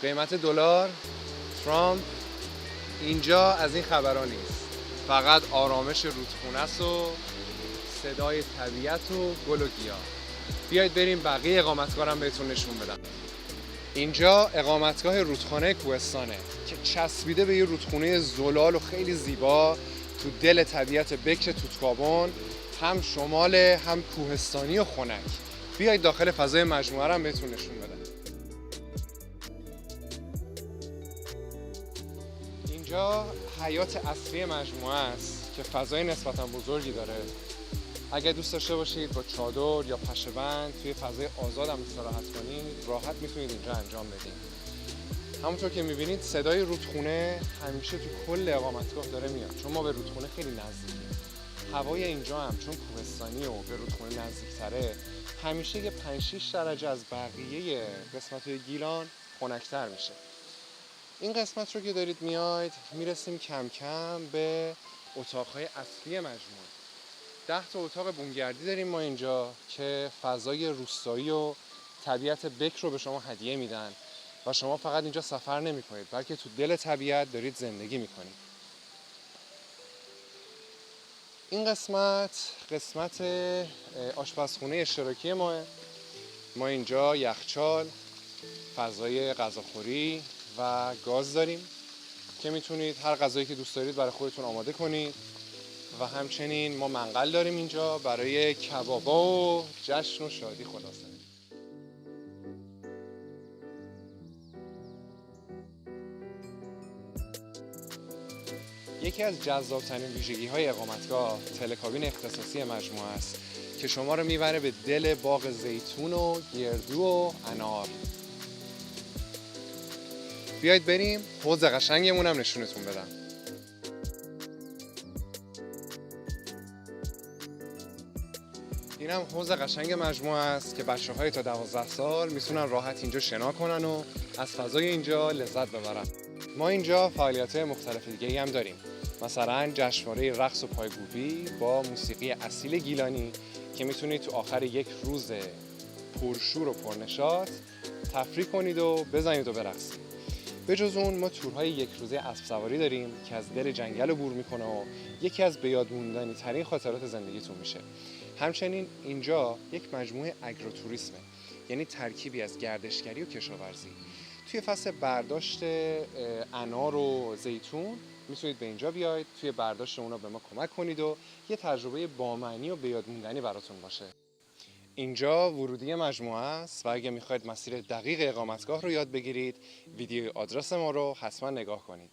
قیمت دلار، ترامپ، اینجا از این خبرها نیست. فقط آرامش رودخونه است و صدای طبیعت و گل و گیاه. بیایید بریم بقیه اقامتگاه هم بهتون نشون بدم. اینجا اقامتگاه رودخانه کوهستانه که چسبیده به یه رودخونه زلال و خیلی زیبا تو دل طبیعت بکر توتکابون، هم شمال هم کوهستانی و خنک. بیایید داخل فضای مجموعه هم بهتون نشون بدم. اینجا حیات اصلی مجموعه است که فضای نسبتاً بزرگی داره. اگه دوست داشته باشید با چادر یا پشه‌بند توی فضای آزاد هم استراحت کنید، راحت میتونید اینجا انجام بدید. همونطور که میبینید صدای رودخونه همیشه تو کل اقامتگاه داره میاد، چون ما به رودخونه خیلی نزدیکیم. هوای اینجا هم چون کوهستانی و به رودخونه نزدیکتره، همیشه یه 5-6 درجه از بقیه قسمت‌های گیلان خنک‌تر میشه. این قسمت رو که دارید میاید میرسیم کم کم به اتاق‌های اصلی مجموعه. 10 تا اتاق بومگردی داریم ما اینجا که فضای روستایی و طبیعت بکر رو به شما هدیه میدن و شما فقط اینجا سفر نمی کنید، بلکه تو دل طبیعت دارید زندگی میکنید. این قسمت آشپزخونه اشتراکی ماه. ما اینجا یخچال، فضای غذاخوری و گاز داریم که میتونید هر غذایی که دوست دارید برای خودتون آماده کنید و همچنین ما منقل داریم اینجا برای کبابا و جشن و شادی. خلاصه یکی از جذاب‌ترین ویژگی‌های اقامتگاه تلکابین اختصاصی مجموعه است که شما رو میبره به دل باغ زیتون و گردو و انار. بیایید بریم حوض قشنگمون هم نشونتون بدم. این هم حوض قشنگ مجموعه است که بچه‌های تا 12 سال میتونن راحت اینجا شنا کنن و از فضای اینجا لذت ببرن. ما اینجا فعالیت‌های مختلف دیگه‌ای هم داریم، مثلا جشنواره رقص و پایکوبی با موسیقی اصیل گیلانی که میتونید تو آخر یک روز پرشور و پرنشاط تفریح کنید و بزنید و برقصید. به جز اون ما تورهای یک روزه اسب سواری داریم که از دل جنگل عبور میکنه و یکی از به یاد موندنی ترین خاطرات زندگیتون میشه. همچنین اینجا یک مجموعه اگروتوریسمه، یعنی ترکیبی از گردشگری و کشاورزی. توی فصل برداشت انار و زیتون میتونید به اینجا بیاید، توی برداشت اونا به ما کمک کنید و یه تجربه بامعنی و به یاد موندنی براتون باشه. اینجا ورودی مجموعه است و اگه میخواید مسیر دقیق اقامتگاه رو یاد بگیرید، ویدیوی آدرس ما رو حتما نگاه کنید.